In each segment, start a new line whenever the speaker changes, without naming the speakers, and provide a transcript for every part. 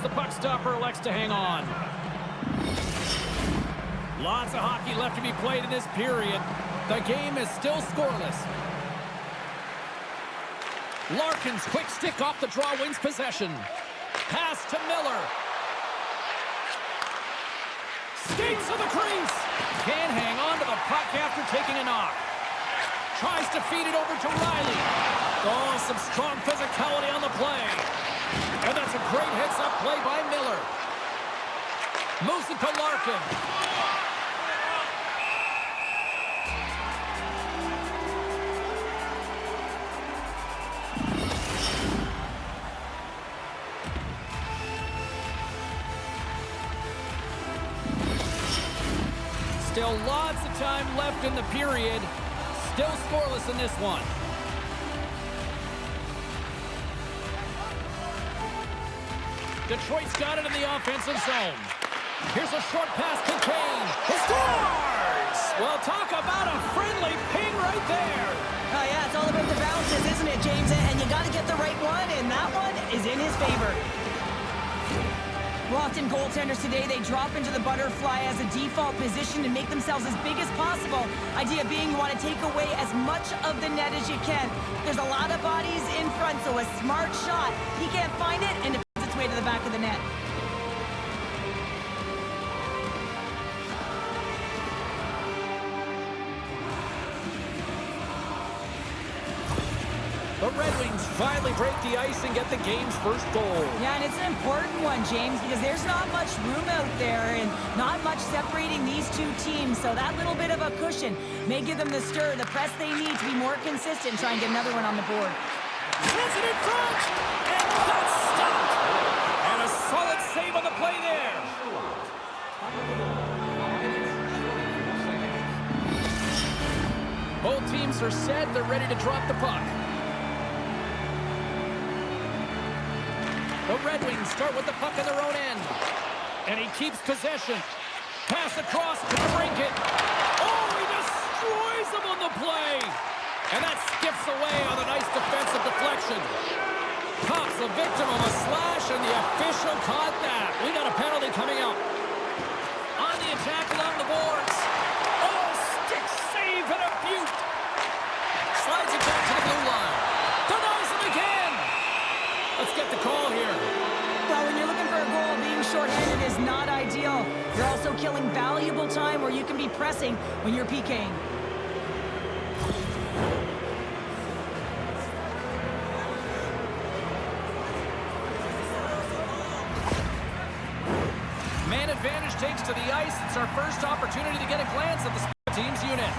the puck stopper elects to hang on. Lots of hockey left to be played in this period. The game is still scoreless. Larkin's quick stick off the draw wins possession. Pass to Miller. Skates to the crease. Can't hang on to the puck after taking a knock. Tries to feed it over to Riley. Oh, some strong physicality on the play. And that's a great heads-up play by Miller. Moves it to Larkin. Still lots of time left in the period. Still scoreless in this one. Detroit's got it in the offensive zone. Here's a short pass to Kane. He scores! Well, talk about a friendly ping right there.
Oh, yeah, it's all about the bounces, isn't it, James? And you got to get the right one, and that one is in his favor. Often goaltenders today, they drop into the butterfly as a default position to make themselves as big as possible. Idea being you want to take away as much of the net as you can. There's a lot of bodies in front, so a smart shot. He can't find it, and it finds its way to the back of the net.
The Red Wings finally break the ice and get the game's first goal.
Yeah, and it's an important one, James, because there's not much room out there and not much separating these two teams. So that little bit of a cushion may give them the stir, the press they need to be more consistent, try and get another one on the board.
Sends it in front, and that's stopped. And a solid save on the play there. Both teams are set. They're ready to drop the puck. The Red Wings start with the puck in their own end. And he keeps possession. Pass across to Brinket. Oh, he destroys him on the play. And that skips away on a nice defensive deflection. Pops the victim of a slash, and the official caught that. We got a penalty coming up. On the attack along the boards. Oh, stick save and a beaut. Slides it back to the blue line. Denies him again. Let's get the call here.
Well, when you're looking for a goal, being shorthanded is not ideal. You're also killing valuable time where you can be pressing when you're PKing.
Man advantage takes to the ice. It's our first opportunity to get a glance at the team's unit.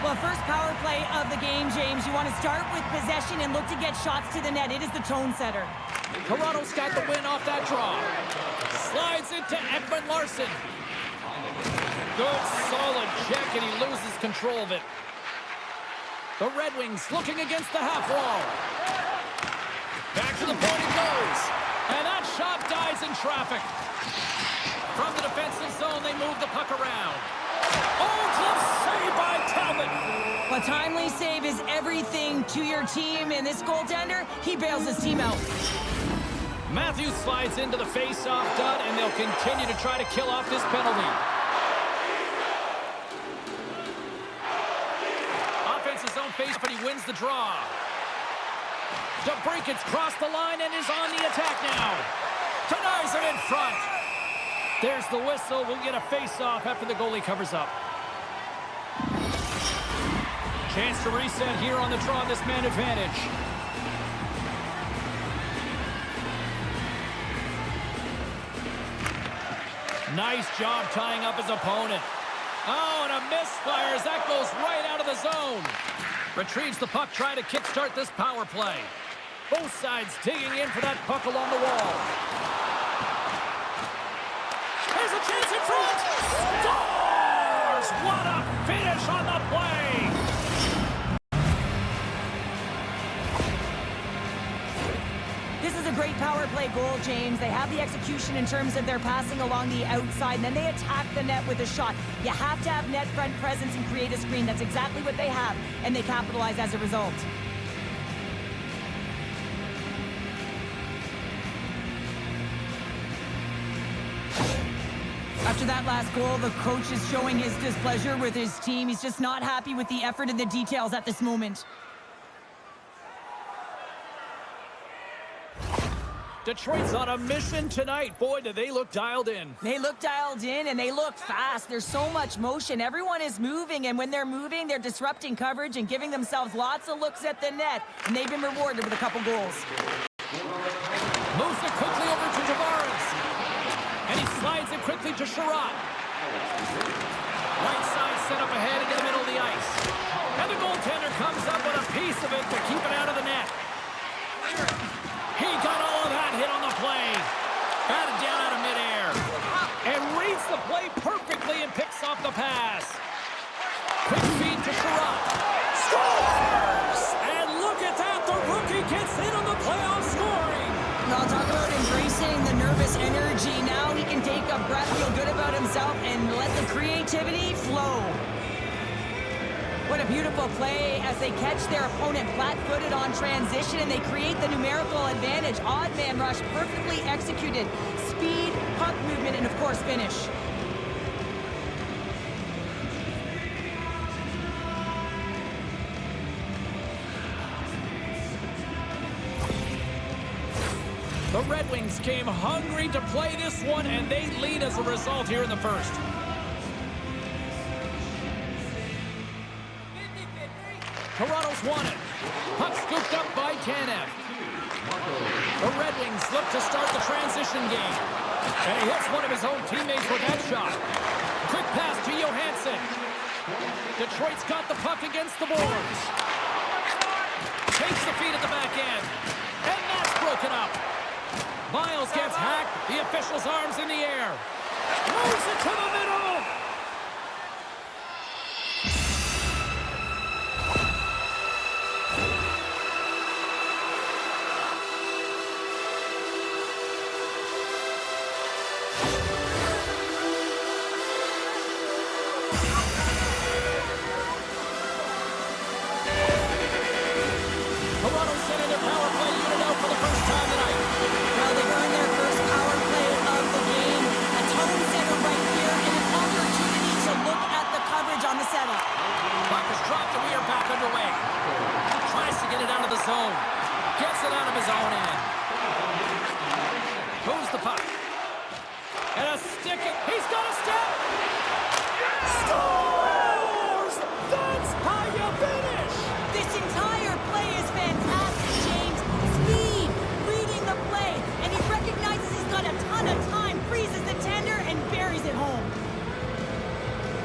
Well, first power play of the game, James. You want to start with possession and look to get shots to the net. It is the tone setter.
Toronto's got the win off that draw. Slides into Ekman Larsson. Good, solid check, and he loses control of it. The Red Wings looking against the half wall. Back to the point it goes. And that shot dies in traffic. From the defensive zone, they move the puck around. Oh, glove save by Talbot.
A timely save is everything to your team, and this goaltender, he bails his team out.
Matthews slides into the face-off dot, and they'll continue to try to kill off this penalty. Offensive zone face, but he wins the draw. DeBrinket's crossed the line and is on the attack now. Denies it in front. There's the whistle. We'll get a face-off after the goalie covers up. Chance to reset here on the draw, this man advantage. Nice job tying up his opponent. Oh, and a misfire as that goes right out of the zone. Retrieves the puck, trying to kickstart this power play. Both sides digging in for that puck along the wall. There's a chance in front. Scores! What a finish on the play.
This is a great power play goal, James. They have the execution in terms of their passing along the outside, and then they attack the net with a shot. You have to have net front presence and create a screen. That's exactly what they have, and they capitalize as a result. After that last goal, the coach is showing his displeasure with his team. He's just not happy with the effort and the details at this moment.
Detroit's on a mission tonight. Boy, do they look dialed in.
They look dialed in, and they look fast. There's so much motion. Everyone is moving, and when they're moving, they're disrupting coverage and giving themselves lots of looks at the net, and they've been rewarded with a couple goals.
Moves it quickly over to Tavares. And he slides it quickly to Sherratt. Right side set up ahead into the middle of the ice. And the goaltender comes up with a piece of it to keep it out of the net. He got all of that hit on the play. Batted down out of midair. And reads the play perfectly and picks off the pass. Quick feed to Sherratt. Scores! And look at that. The rookie gets in on the playoff scoring.
Now talk about embracing the nervous energy. Now he can take a breath, feel good about himself, and let the creativity flow. What a beautiful play as they catch their opponent flat-footed on transition, and they create the numerical advantage. Odd man rush, perfectly executed. Speed, puck movement, and of course finish.
The Red Wings came hungry to play this one, and they lead as a result here in the first. Toronto's won it. Puck scooped up by Tanev. The Red Wings look to start the transition game. And he hits one of his own teammates with that shot. Quick pass to Johansson. Detroit's got the puck against the boards. Takes the feed at the back end. And that's broken up. Miles gets hacked. The official's arms in the air. Moves it to the middle. Toronto sending their power play unit out for the first time tonight.
Well, they've earned their first power play of the game. A tone setter right here, and an opportunity to look at the coverage on the setup.
Puck is dropped, and we are back underway. Tries to get it out of the zone. Gets it out of his own end. Moves the puck. And a stick. He's got a step. Scores! That's how you finish!
This entire play is fantastic, James. Speed, reading the play, and he recognizes he's got a ton of time, freezes the tender, and buries it home.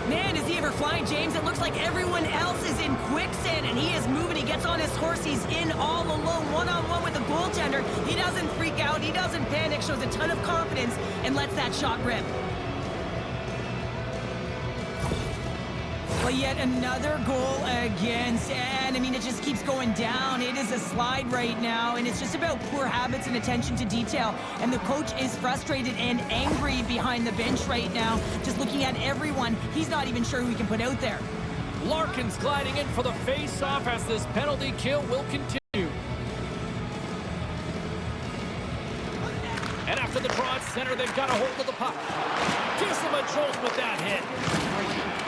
Man, is he ever flying, James? It looks like everyone else is in quicksand, and he is moving. He gets on his horse. He's in all alone, one-on-one with the goaltender. He doesn't freak out. He doesn't panic. Shows a ton of confidence and lets that shot rip. Well, yet another goal against, and I mean, it just keeps going down. It is a slide right now, and it's just about poor habits and attention to detail. And the coach is frustrated and angry behind the bench right now, just looking at everyone. He's not even sure who he can put out there.
Larkin's gliding in for the face-off as this penalty kill will continue. And after the draw at center, they've got a hold of the puck. Gives him a jolt with that hit.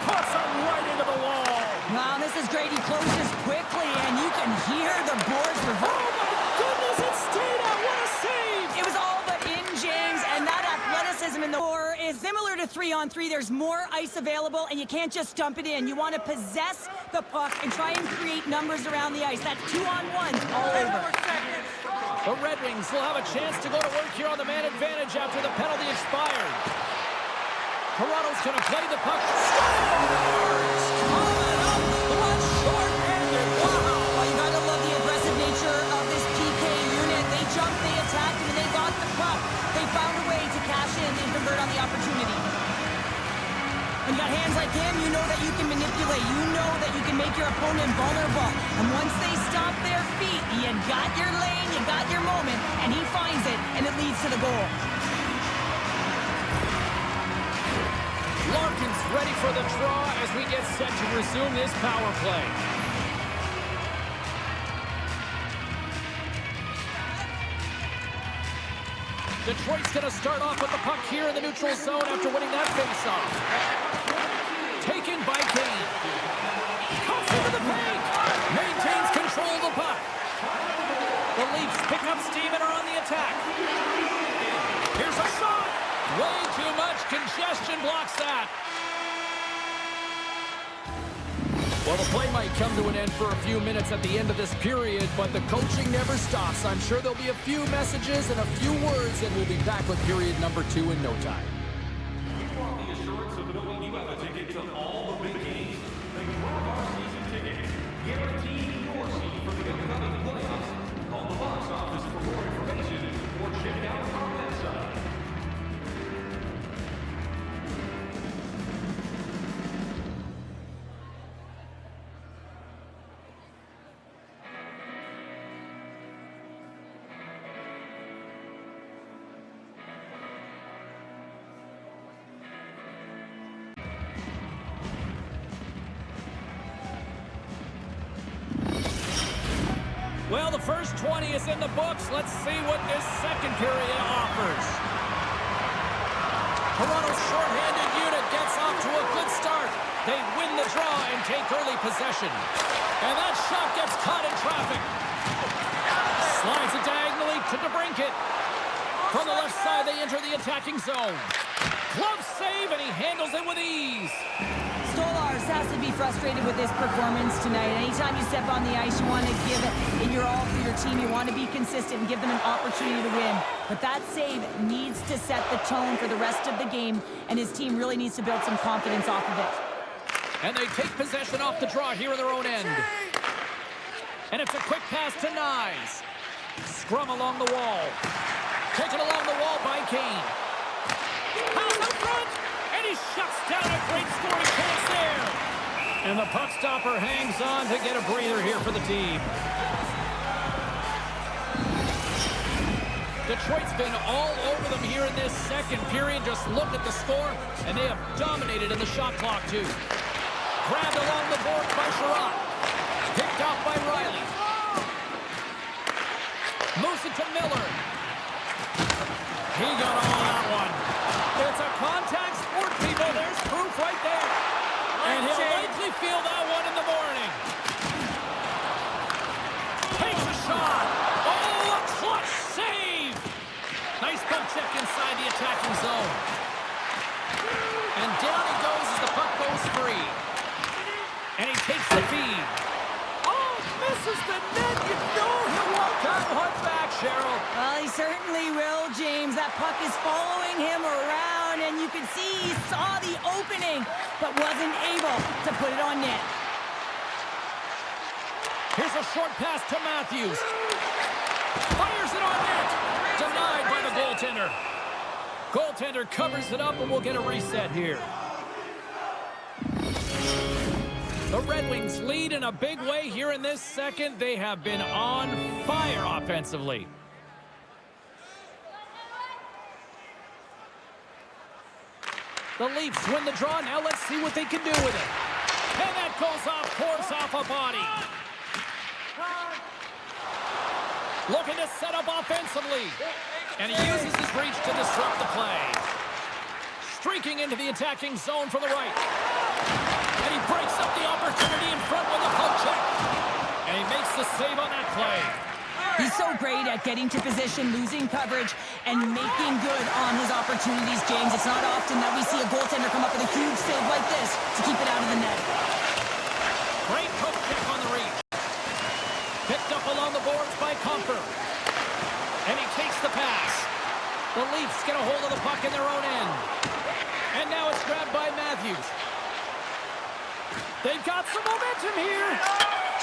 Puts him right into the wall.
Wow, this is great. He closes quickly, and you can hear the boards reverse.
Oh, my goodness, it stayed out. What a save.
It was all but in, James, and that athleticism in the floor is similar to 3-on-3. There's more ice available, and you can't just dump it in. You want to possess the puck and try and create numbers around the ice. That's 2-on-1s all over.
The Red Wings will have a chance to go to work here on the man advantage after the penalty expired. Toronto's going to play the puck. Scores! Coming up, one short-handed.
Wow! Well, you gotta love the aggressive nature of this PK unit. They jumped, they attacked, and they got the puck. They found a way to cash in and convert on the opportunity. When you got hands like him, you know that you can manipulate. You know that you can make your opponent vulnerable. And once they stop their feet, you got your lane, you got your moment, and he finds it, and it leads to the goal.
Larkin's ready for the draw as we get set to resume this power play. Detroit's going to start off with the puck here in the neutral zone after winning that faceoff. Taken by Kane. Cuts into the paint. Maintains control of the puck. The Leafs pick up steam and are on the attack. Here's a shot. Way too much congestion blocks that. Well, the play might come to an end for a few minutes at the end of this period, but the coaching never stops. I'm sure there'll be a few messages and a few words, and we'll be back with period number 2 in no time.
You want the assurance of knowing you have a ticket to all the big games? Then grab our season ticket. Guaranteed your seat for the upcoming playoffs. Call the box office for more information or check out our website.
Well, the first 20 is in the books. Let's see what this second period offers. Toronto's shorthanded unit gets off to a good start. They win the draw and take early possession. And that shot gets caught in traffic. Slides it diagonally to DeBrincat. From the left side, they enter the attacking zone. Glove save, and he handles it with ease.
Stolarz has to be frustrated with this performance tonight. Anytime you step on the ice, you want to give it your all for your team. You want to be consistent and give them an opportunity to win. But that save needs to set the tone for the rest of the game, and his team really needs to build some confidence off of it.
And they take possession off the draw here in their own end. And it's a quick pass to Nyes. Scrum along the wall. Taken along the wall by Kane. Pass up front, and he shuts down a great scoring chance there. And the puck stopper hangs on to get a breather here for the team. Detroit's been all over them here in this second period. Just look at the score, and they have dominated in the shot clock, too. Grabbed along the boards by Sherratt. Picked out by Riley. Moves it to Miller. He got all that one. It's a contact sport, people. There's proof right there. And he'll likely feel that one in the morning. Takes a shot. Oh, a clutch save. Nice bump check inside the attacking zone. And down he goes as the puck goes free. And he takes the feed. Oh, misses the net. You know he'll walk that one back, Cheryl.
Well, he certainly will, James. That puck is following him around, and you can see he saw the opening, but wasn't able to put it on net.
Here's a short pass to Matthews. Fires it on net. Denied by the goaltender. Goaltender covers it up, and we'll get a reset here. The Red Wings lead in a big way here in this second. They have been on fire offensively. The Leafs win the draw. Now let's see what they can do with it. And that goes off, pours off a body. Looking to set up offensively. And he uses his reach to disrupt the play. Streaking into the attacking zone from the right. And he breaks up the opportunity in front with a poke check. And he makes the save on that play.
He's so great at getting to position, losing coverage, and making good on his opportunities, James. It's not often that we see a goaltender come up with a huge save like this to keep it out of the net.
Great poke check on the reach. Picked up along the boards by Comfer. And he takes the pass. The Leafs get a hold of the puck in their own end. And now it's grabbed by Matthews. They've got some momentum here.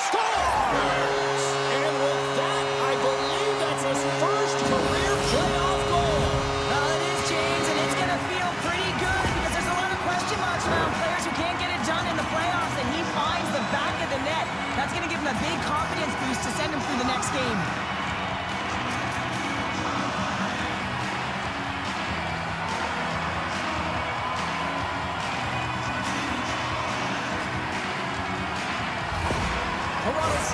Scores! And with that, I believe that's his first career playoff goal.
Well, it is, James, and it's going to feel pretty good because there's a lot of question marks around players who can't get it done in the playoffs, and he finds the back of the net. That's going to give him a big confidence boost to send him through the next game.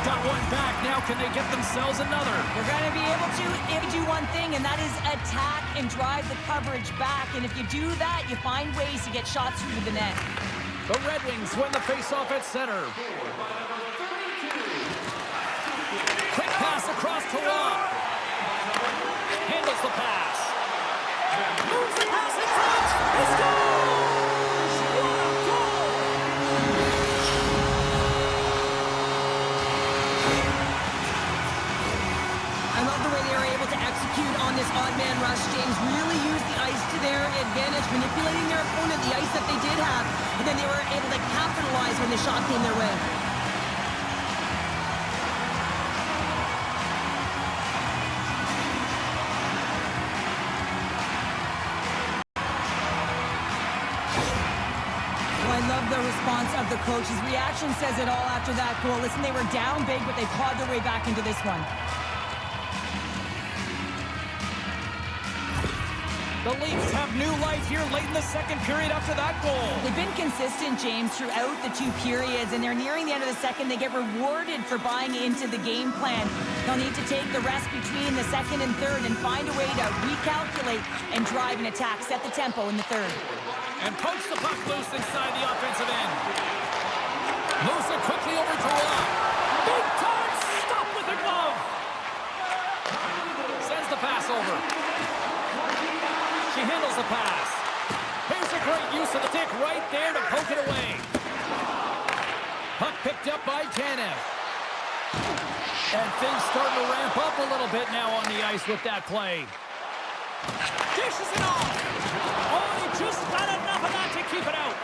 got one back. Now can they get themselves another?
They're going to be able to if you do one thing, and that is attack and drive the coverage back. And if you do that, you find ways to get shots through to the net.
The Red Wings win the faceoff at center. Quick pass across to Law. Handles the pass. Moves the pass in front. He scores! What a goal!
I love the way they were able to execute on this odd man rush. James really used the ice to their advantage, manipulating their opponent, the ice that they did have, and then they were able to capitalize when the shot came their way. Well, I love the response of the coach. His reaction says it all after that goal. Listen, they were down big, but they clawed their way back into this one.
The Leafs have new life here late in the second period after that goal.
They've been consistent, James, throughout the two periods, and they're nearing the end of the second. They get rewarded for buying into the game plan. They'll need to take the rest between the second and third and find a way to recalculate and drive an attack, set the tempo in the third.
And poach the puck loose inside the offensive end. Moves it quickly over to Law. Big time stop with the glove. Sends the pass over. She handles the pass. Here's a great use of the stick right there to poke it away. Puck picked up by Tanev. And things starting to ramp up a little bit now on the ice with that play. Dishes it off. Oh, he just got enough of that to keep it out.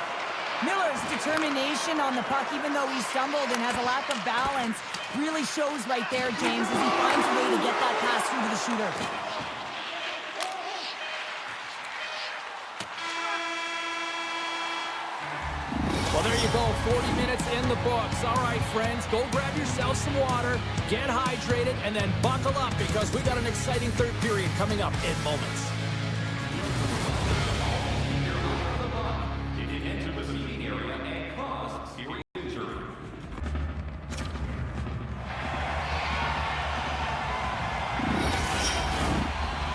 Miller's determination on the puck, even though he stumbled and has a lack of balance, really shows right there, James, as he finds a way to get that pass through to the shooter.
Well, there you go, 40 minutes in the books. All right, friends, go grab yourself some water, get hydrated, and then buckle up because we got an exciting third period coming up in moments.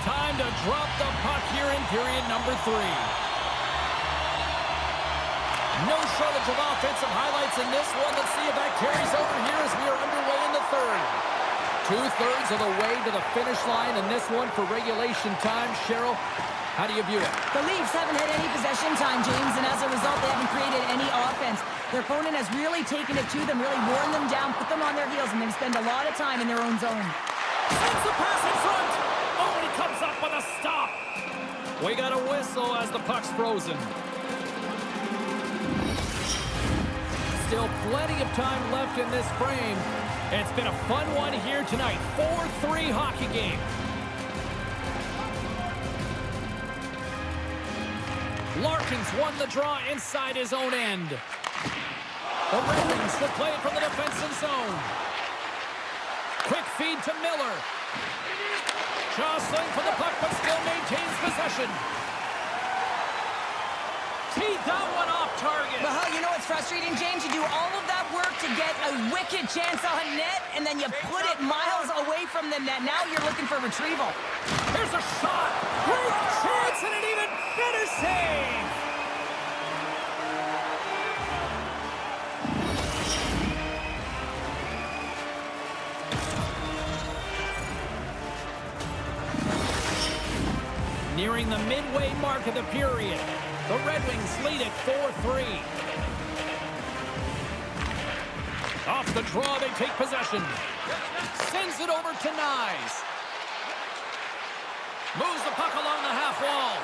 Time to drop the puck here in period number 3. No shortage of offensive highlights in this one. Let's see if that carries over here as we are underway in the third. 2/3 of the way to the finish line in this one for regulation time. Cheryl, how do you view it?
The Leafs haven't had any possession time, James, and as a result, they haven't created any offense. Their opponent has really taken it to them, really worn them down, put them on their heels, and they've spent a lot of time in their own zone.
Sends the pass in front. Oh, he comes up with a stop. We got a whistle as the puck's frozen. Still plenty of time left in this frame. It's been a fun one here tonight. 4-3 hockey game. Larkins won the draw inside his own end. The Red Wings will play it from the defensive zone. Quick feed to Miller. Jostling for the puck, but still maintains possession. Teed that one off target.
Well, you know what's frustrating, James? You do all of that work to get a wicked chance on net, and then you put it miles away from the net. Now you're looking for retrieval.
There's a shot. Great chance and an even better save. Nearing the midway mark of the period. The Red Wings lead it 4-3. Off the draw, they take possession. Sends it over to Nyes. Moves the puck along the half wall.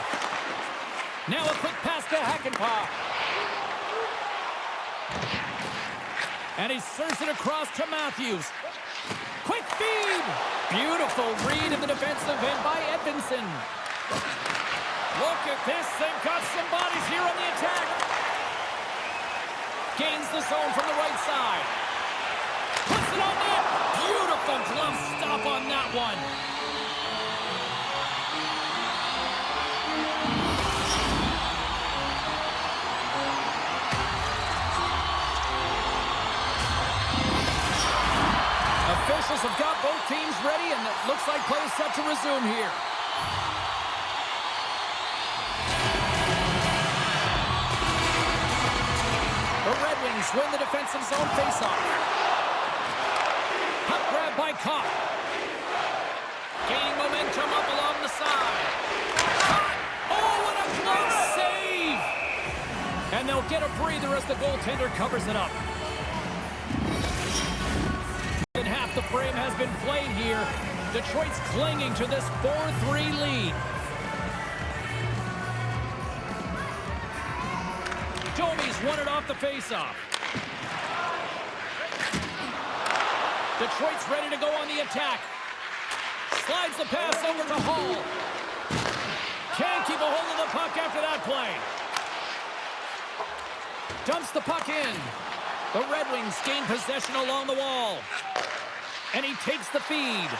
Now a quick pass to Hakanpää. And he serves it across to Matthews. Quick feed. Beautiful read in the defensive end by Edvinsson. Look at this. They've got some bodies here on the attack. Gains the zone from the right side. Puts it on net. Beautiful glove stop on that one. ready, and it looks like play is set to resume here. The Red Wings win the defensive zone faceoff. Puck grab by Kopp. Gaining momentum up along the side. Shot! Oh, what a glove save! And they'll get a breather as the goaltender covers it up. And half the frame has been played here. Detroit's clinging to this 4-3 lead. Domi's won it off the faceoff. Detroit's ready to go on the attack. Slides the pass over to Hall. Can't keep a hold of the puck after that play. Dumps the puck in. The Red Wings gain possession along the wall. And he takes the feed.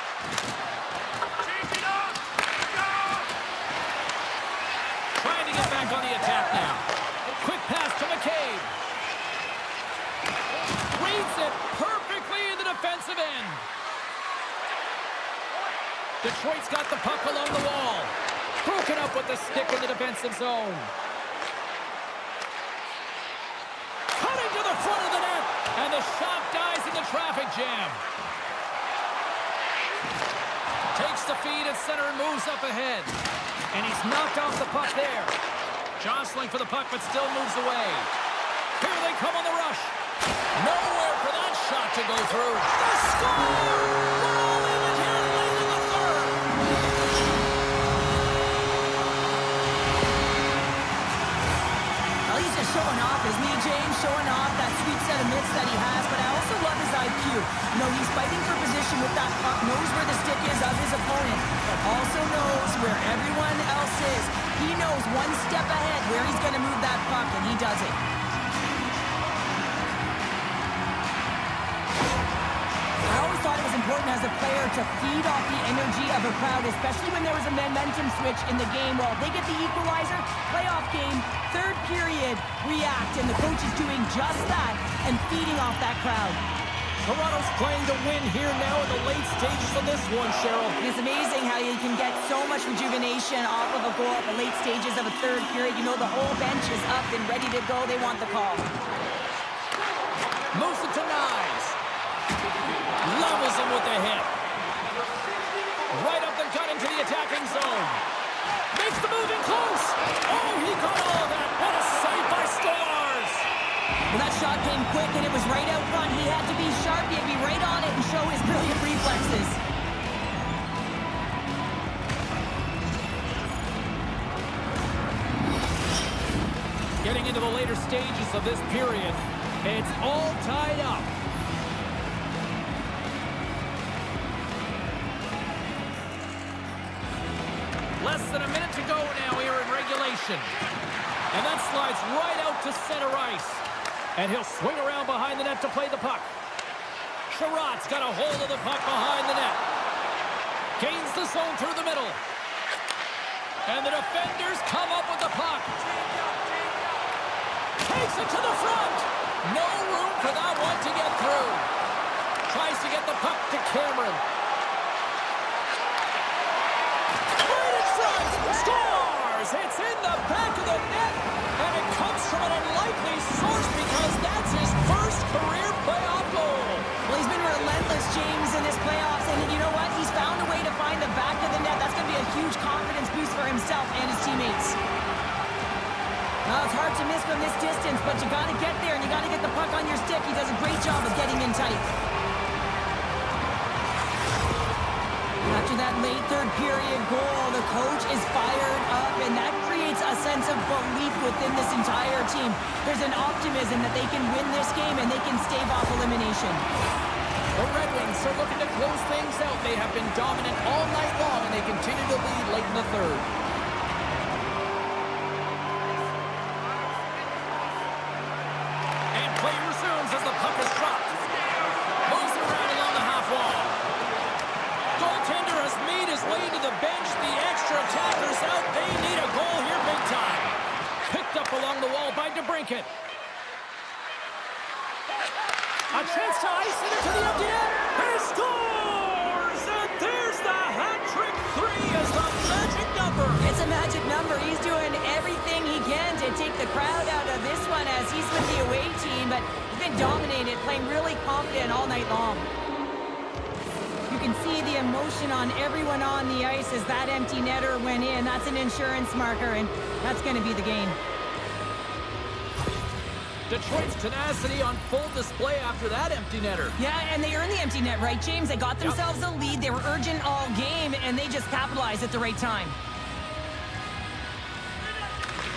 Trying to get back on the attack now. Quick pass to McCabe. Reads it perfectly in the defensive end. Detroit's got the puck along the wall. Broken up with the stick in the defensive zone. Cutting to the front of the net. And the shot dies in the traffic jam. Takes the feed at center and moves up ahead. And he's knocked off the puck there. Jostling for the puck, but still moves away. Here they come on the rush. Nowhere for that shot to go through. The score! We're all in it here late in the third.
Well, he's just showing off, isn't he, James? Showing off that sweet set of mitts that he has, but I also love his IQ. You know, he's fighting for position with that puck, knows where the stick is of his opponent, but also knows where everyone else is. He knows one step ahead where he's going to move that puck, and he does it. I always thought it was important as a player to feed off the energy of a crowd, especially when there was a momentum switch in the game. Well, they get the equalizer, playoff game, third period, react, and the coach is doing just that and feeding off that crowd.
Toronto's playing to win here now in the late stages of this one, Cheryl.
It's amazing how you can get so much rejuvenation off of a goal at the late stages of a third period. You know, the whole bench is up and ready to go. They want the call.
Moves it to Nyes. Levels him with the hit. Right up the gut into the attacking zone. Makes the move in close. Oh, he caught all of that. What a save by Stars.
Well, that shot came quick, and it was right out front. He had to be sharp. He had to be right on it and show his brilliant reflexes.
Getting into the later stages of this period, it's all tied up. Less than a minute to go now here in regulation. And that slides right out to center ice. And he'll swing around behind the net to play the puck. Sherratt's got a hold of the puck behind the net. Gains the zone through the middle. And the defenders come up with the puck. Takes it to the front. No room for that one to get through. Tries to get the puck to Cameron. Right in front. Scores! It's in the back of the net. And it comes from an unlikely source because that's his first career playoff goal.
Well, he's been relentless, James, in this playoffs. And you know what? He's found a way to find the back of the net. That's going to be a huge confidence boost for himself and his teammates. Now, it's hard to miss from this distance, but you got to get there, and you got to get the puck on your stick. He does a great job of getting in tight. After that late third period goal, the coach is fired up, and that creates a sense of belief within this entire team. There's an optimism that they can win this game, and they can stave off elimination.
The Red Wings are looking to close things out. They have been dominant all night long, and they continue to lead late in the third. And play resumes as the puck is dropped. Moves it around along the half wall. Goaltender has made his way to the bench. The extra attacker's out. They need a goal here big time. Picked up along the wall by DeBrincat. A chance to ice it into the empty net. He scores! And
magic number. He's doing everything he can to take the crowd out of this one as he's with the away team, but he's been dominated, playing really confident all night long. You can see the emotion on everyone on the ice as that empty netter went in. That's an insurance marker, and that's going to be the game.
Detroit's tenacity on full display after that empty netter.
Yeah, and they earned the empty net, right, James? They got themselves a lead. They were urgent all game, and they just capitalized at the right time.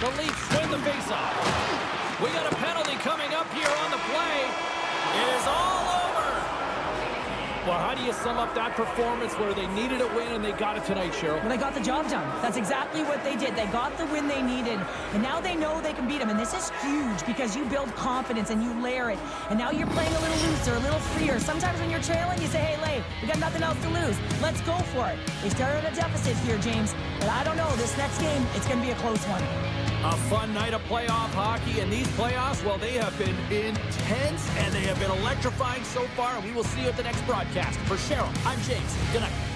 The Leafs win the faceoff. We got a penalty coming up here on the play. It is all over. Well, how do you sum up that performance where they needed a win and they got it tonight, Cheryl?
Well, they got the job done. That's exactly what they did. They got the win they needed, and now they know they can beat them. And this is huge because you build confidence and you layer it. And now you're playing a little looser, a little freer. Sometimes when you're trailing, you say, hey, Lay, we got nothing else to lose. Let's go for it. They started a deficit here, James. But I don't know. This next game, it's going to be a close one.
A fun night of playoff hockey, and these playoffs, well, they have been intense, and they have been electrifying so far, and we will see you at the next broadcast. For Cheryl, I'm James. Good night.